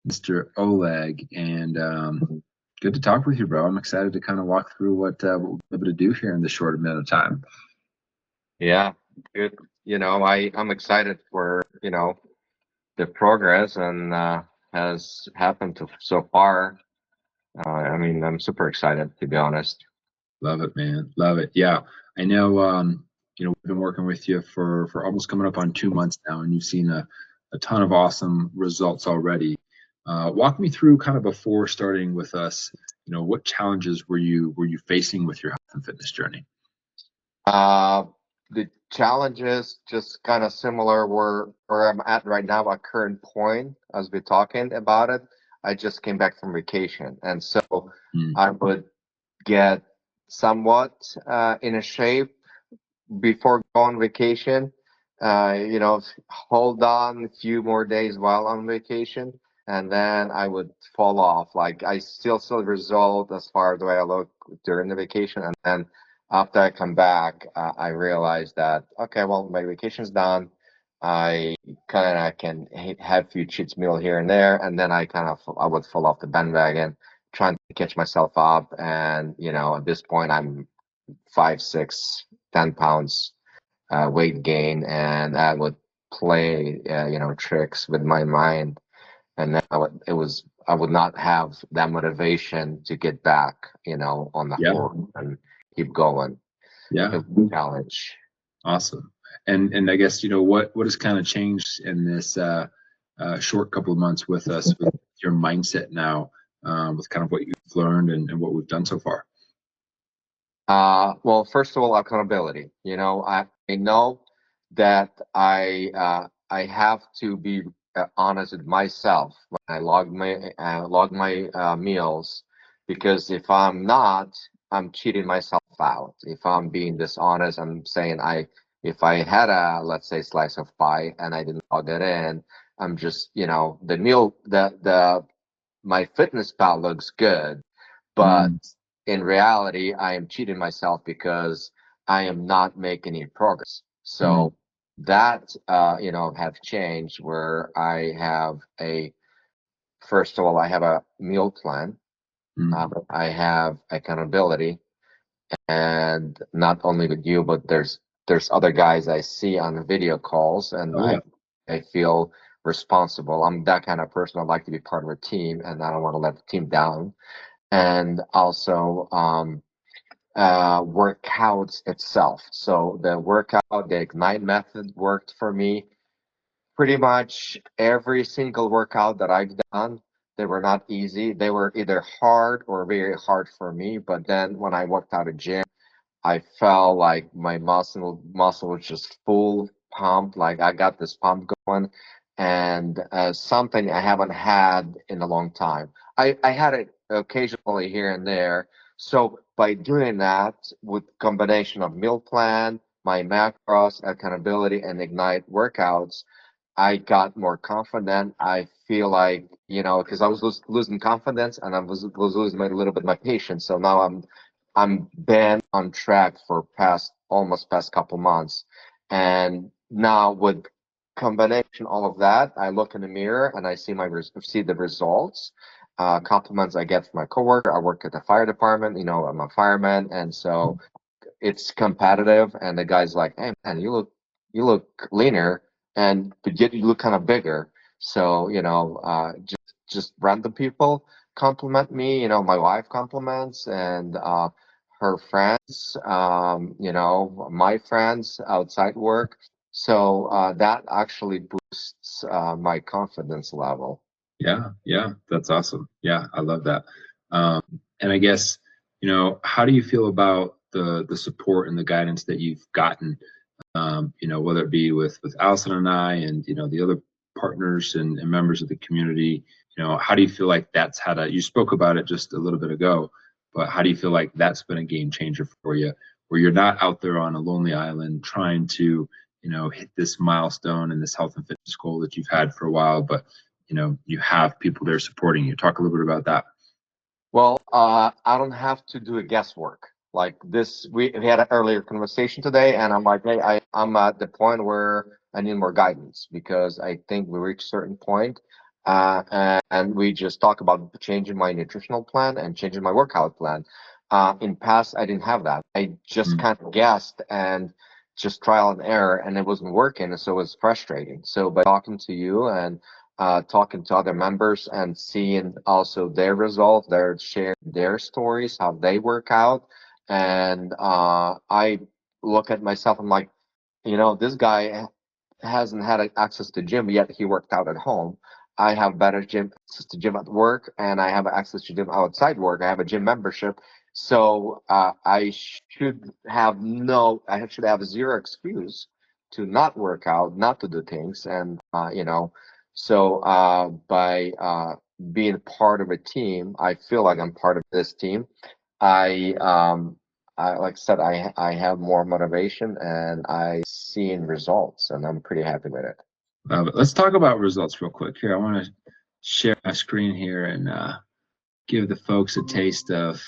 Mr. Oleg, and good to talk with you, bro. I'm excited to kind of walk through what we'll be able to do here in this short amount of time. Yeah, good. I'm excited for, the progress and has happened to so far. I'm super excited to be honest. Love it, man. Love it. Yeah, I know. We've been working with you for almost coming up on 2 months now, and you've seen a ton of awesome results already. Walk me through kind of before starting with us. What challenges were you facing with your health and fitness journey? Uh, the challenges just kind of similar where I'm at right now, at current point as we're talking about it. I just came back from vacation, and so Mm, I would get somewhat in a shape before going on vacation. Hold on a few more days while on vacation, and then I would fall off. Like I still see the result as far as the way I look during the vacation, and then after I come back, I realize that okay, well, my vacation's done. I kind of can have a few cheats meal here and there, and then I would fall off the bandwagon, trying to catch myself up, and at this point I'm 5, 6, 10 pounds weight gain, and I would play, tricks with my mind, and then I would not have that motivation to get back, on the yeah, horse and keep going. yeah. It was a challenge. Awesome. And I guess what has kind of changed in this short couple of months with us with your mindset now, with kind of what you've learned and what we've done so far. Well, first of all, accountability. I know that I have to be honest with myself when I log my meals, because if I'm not, I'm cheating myself out. If I'm being dishonest, I'm saying if I had a, let's say, slice of pie and I didn't log it in, I'm just, the meal, my fitness pal looks good, but Mm, in reality, I am cheating myself because I am not making any progress. mm, So that, have changed where first of all, I have a meal plan. mm. I have accountability, and not only with you, but there's other guys I see on the video calls, and Oh yeah. I feel responsible. I'm that kind of person. I'd like to be part of a team, and I don't want to let the team down. And also, workouts itself. So the workout, the Ignite method worked for me. Pretty much every single workout that I've done, they were not easy. They were either hard or very hard for me. But then when I worked out a gym, I felt like my muscle was just full pump. Like I got this pump going, and something I haven't had in a long time. I had it occasionally here and there. So by doing that with combination of meal plan, my macros, accountability, and Ignite workouts, I got more confident. I feel like, because I was losing confidence, and I was losing a little bit my patience. So now I'm been on track for almost past couple months. And now with combination all of that, I look in the mirror and I see the results. Compliments I get from my coworker. I work at the fire department, I'm a fireman, and so it's competitive, and the guy's like, "Hey man, you look leaner, and but yet you look kind of bigger." So just random people compliment me. My wife compliments, and her friends, my friends outside work. So that actually boosts my confidence level. Yeah, yeah, that's awesome. Yeah, I love that. Um, and I guess, how do you feel about the support and the guidance that you've gotten, whether it be with Allison and I and the other partners and members of the community, how do you feel like that's had you spoke about it just a little bit ago, but how do you feel like that's been a game changer for you, where you're not out there on a lonely island trying to, hit this milestone and this health and fitness goal that you've had for a while, but you have people there supporting you. Talk a little bit about that. Well, I don't have to do a guesswork like this. We had an earlier conversation today, and I'm like, hey, I'm at the point where I need more guidance, because I think we reached a certain point. and we just talk about changing my nutritional plan and changing my workout plan. In past, I didn't have that. I just Mm. kind of guessed and just trial and error, and it wasn't working, so it was frustrating. So by talking to you and talking to other members and seeing also their results, they're sharing their stories, how they work out, and I look at myself, I'm like, this guy hasn't had access to gym yet he worked out at home. I have better gym access to gym at work, and I have access to gym outside work. I have a gym membership, so I should have zero excuse to not work out, not to do things, and so by being part of a team, I feel like I'm part of this team. I like I said, I have more motivation and I seen results, and I'm pretty happy with it. Let's talk about results real quick here. I want to share my screen here and give the folks a taste of,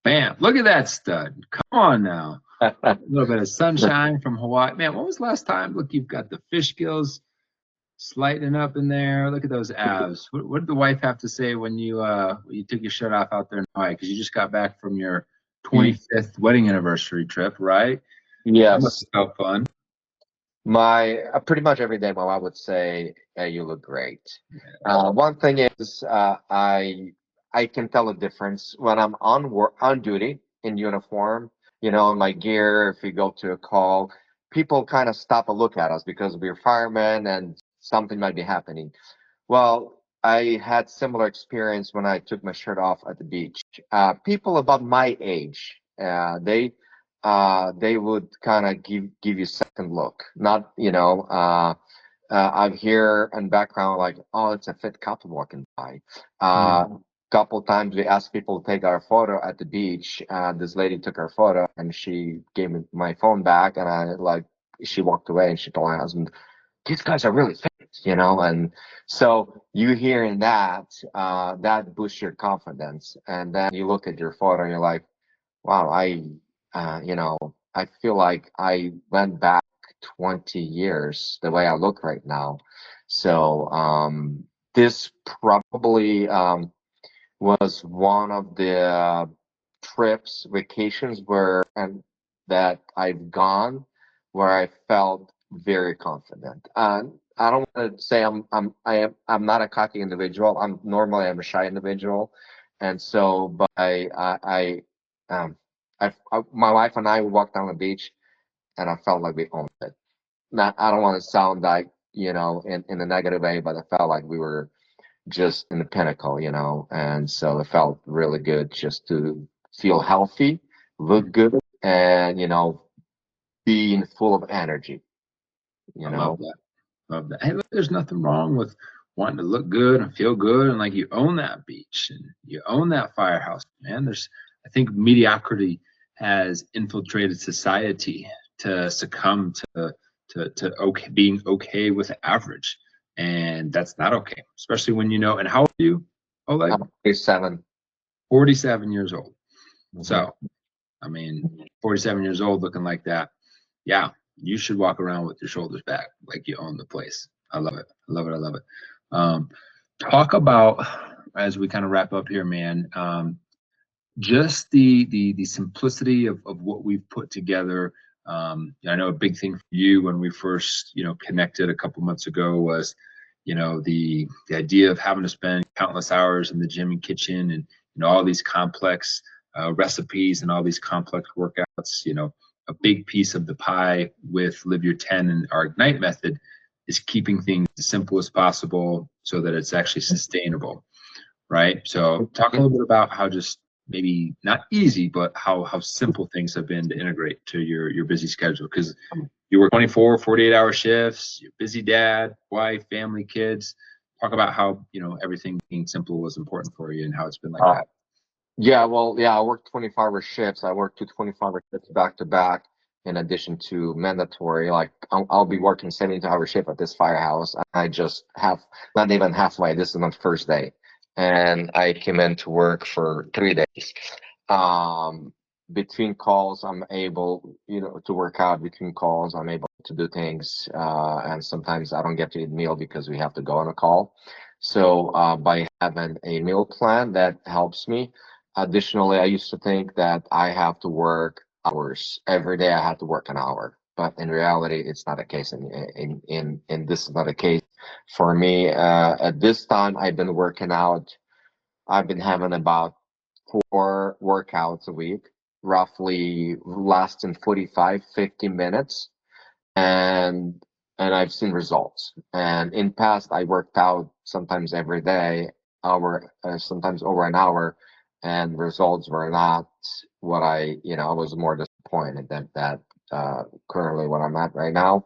bam, look at that stud. Come on now. A little bit of sunshine from Hawaii. Man, when was the last time? Look, you've got the fish gills sliding up in there. Look at those abs. What did the wife have to say when you took your shirt off out there in Hawaii? Because you just got back from your 25th wedding anniversary trip, right? That must Yes, have felt fun. my pretty much every day, my wife would say, "Hey, you look great." One thing is, I can tell a difference when I'm on duty in uniform. In my gear. If we go to a call, people kind of stop and look at us because we're firemen and something might be happening. Well, I had similar experience when I took my shirt off at the beach. People about my age, they would kind of give you second look. Not, I hear in background like, oh, it's a fit couple walking by. Couple times we asked people to take our photo at the beach. This lady took our photo and she gave me my phone back, and she walked away and she told my husband, these guys are really fit, and so you hearing that, that boosts your confidence. And then you look at your photo and you're like, wow, I feel like I went back 20 years the way I look right now. So this probably was one of the vacations that I've gone where I felt very confident. I don't want to say I'm not a cocky individual. I'm a shy individual, and so but my wife and I walked down the beach, and I felt like we owned it. Not I don't want to sound like in a negative way, but I felt like we were just in the pinnacle, and so it felt really good just to feel healthy, look good, and being full of energy. I love that. Love that. Hey, look, there's nothing wrong with wanting to look good and feel good, and like you own that beach and you own that firehouse, man. I think mediocrity has infiltrated society to succumb to being okay with average, and that's not okay, especially when you know. And how old are you? Oh, like I'm 47. 47 years old. Mhm. So, I mean, 47 years old looking like that. Yeah, you should walk around with your shoulders back like you own the place. I love it. I love it. I love it. Um, talk about, as we kind of wrap up here, man, just the simplicity of what we've put together. I know a big thing for you when we first connected a couple months ago was the idea of having to spend countless hours in the gym and kitchen, and all these complex recipes and all these complex workouts. A big piece of the pie with Live Your 10 and our Ignite method is keeping things as simple as possible so that it's actually sustainable, right? So talk a little bit about how just maybe not easy, but how simple things have been to integrate to your busy schedule. Because you work 24, 48-hour shifts, you're a busy dad, wife, family, kids. Talk about how, everything being simple was important for you and how it's been like that. Yeah, well, yeah, I work 24-hour shifts. I work 24-hour shifts back to back in addition to mandatory. Like I'll be working 72-hour shift at this firehouse. I just have not even halfway. This is my first day. And I came in to work for 3 days. Um, Between calls, I'm able, to work out between calls. I'm able to do things. And sometimes I don't get to eat meal because we have to go on a call. So by having a meal plan, that helps me. Additionally, I used to think that I have to work hours every day. I have to work an hour, but in reality, it's not the case. In this is not the case for me. At this time, I've been working out. I've been having about 4 workouts a week, roughly lasting 45, 50 minutes. And I've seen results. And in past, I worked out sometimes every day, sometimes over an hour, and results were not what I was more disappointed that currently what I'm at right now,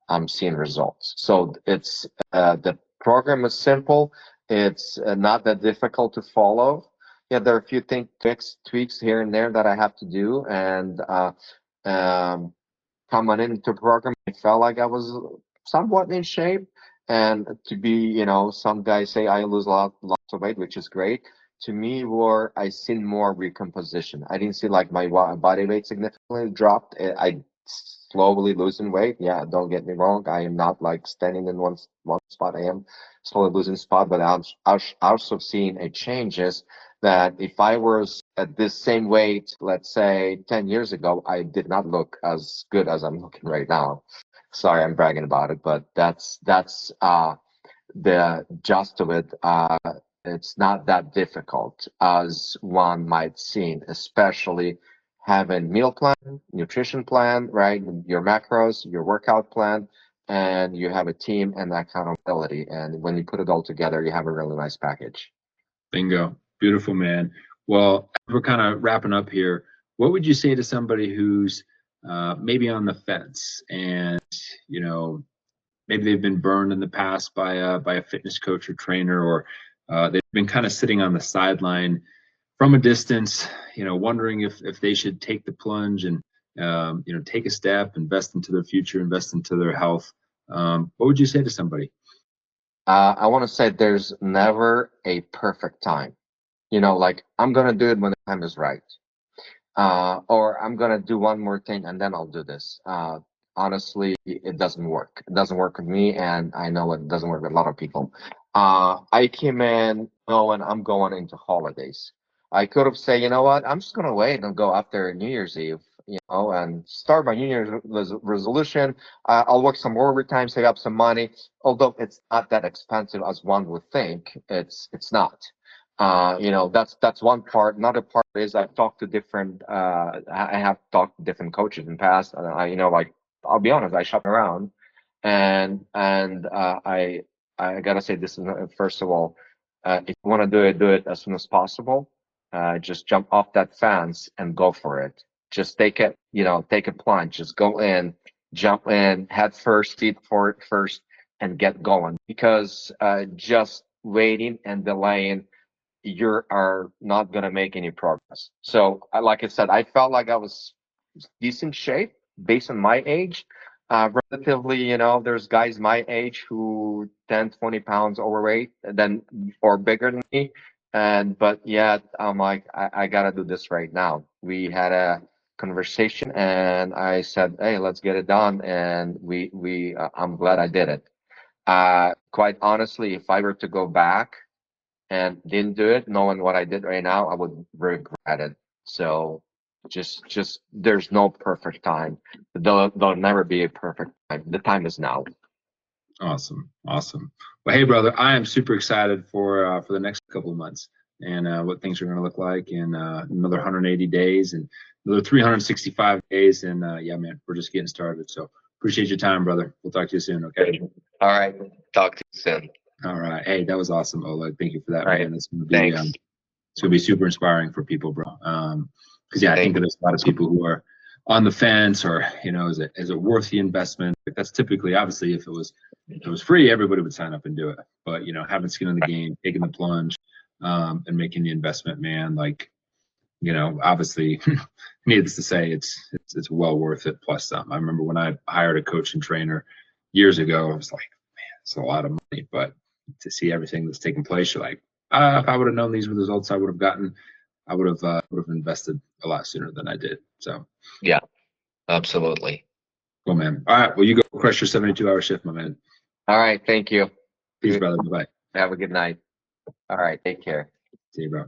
I'm seeing results. So it's the program is simple. It's not that difficult to follow. Yeah, there are a few tweaks here and there that I have to do, and um, coming into the program, I felt like I was somewhat in shape. And to be, some guys say I lose lots of weight, which is great. To me, where I seen more recomposition. I didn't see like my body weight significantly dropped. I slowly losing weight. Yeah, don't get me wrong. I am not like standing in one spot. I am slowly losing spot, but I'm also seeing a changes that if I was at this same weight, let's say 10 years ago, I did not look as good as I'm looking right now. Sorry, I'm bragging about it, but that's the gist of it. It's not that difficult as one might seem, especially having meal plan, nutrition plan, right? Your macros, your workout plan, and you have a team and accountability. And when you put it all together, you have a really nice package. Bingo. Beautiful, man. Well, as we're kind of wrapping up here, what would you say to somebody who's maybe on the fence and, maybe they've been burned in the past by a fitness coach or trainer, or they've been kind of sitting on the sideline from a distance, wondering if they should take the plunge and, take a step, invest into their future, invest into their health. What would you say to somebody? I want to say there's never a perfect time. Like I'm gonna do it when the time is right, or I'm gonna do one more thing and then I'll do this. Honestly, it doesn't work. It doesn't work with me, and I know it doesn't work with a lot of people. I came in knowing I'm going into holidays. I could have said, you know what, I'm just gonna wait and go after New Year's Eve, and start my New Year's resolution. I'll work some overtime, save up some money. Although it's not that expensive as one would think, it's not. That's one part. Another part is I've talked to different. I have talked to different coaches in the past. And like I'll be honest, I shop around, and I gotta say this is first of all, if you want to do it as soon as possible. Just jump off that fence and go for it. Just take it, take a plunge. Just go in, jump in, head first, feet for it first, and get going. Because just waiting and delaying, you are not going to make any progress. So, like I said, I felt like I was decent shape based on my age. Relatively, there's guys my age who 10, 20 pounds overweight than or bigger than me. But yet I'm like, I gotta do this right now. We had a conversation and I said, hey, let's get it done. And I'm glad I did it. Quite honestly, if I were to go back and didn't do it, knowing what I did right now, I would regret it. So just there's no perfect time. There'll never be a perfect time. The time is now. Awesome. Awesome. Well, hey, brother, I am super excited for the next couple of months and what things are going to look like in another 180 days and another 365 days. And yeah, man, we're just getting started. So appreciate your time, brother. We'll talk to you soon. Okay. All right. Talk to you soon. All right. Hey, that was awesome, Oleg. Thank you for that, All right. man. That's going to be Thanks. it's going to be super inspiring for people, bro. Because yeah, I think that there's a lot of people who are on the fence, or is it worth the investment? That's typically, obviously, if it was free, everybody would sign up and do it. But having skin in the game, taking the plunge, and making the investment, man, like obviously, needless to say, it's well worth it plus some. I remember when I hired a coach and trainer years ago, I was like, man, it's a lot of money, but to see everything that's taken place, you're like, if I would have known these were the results I would have gotten, I would have invested a lot sooner than I did. So yeah, absolutely. Cool, man. All right, well, you go crush your 72-hour shift, my man. All right, thank you. Peace, brother. Bye-bye. Have a good night. All right, take care. See you, bro.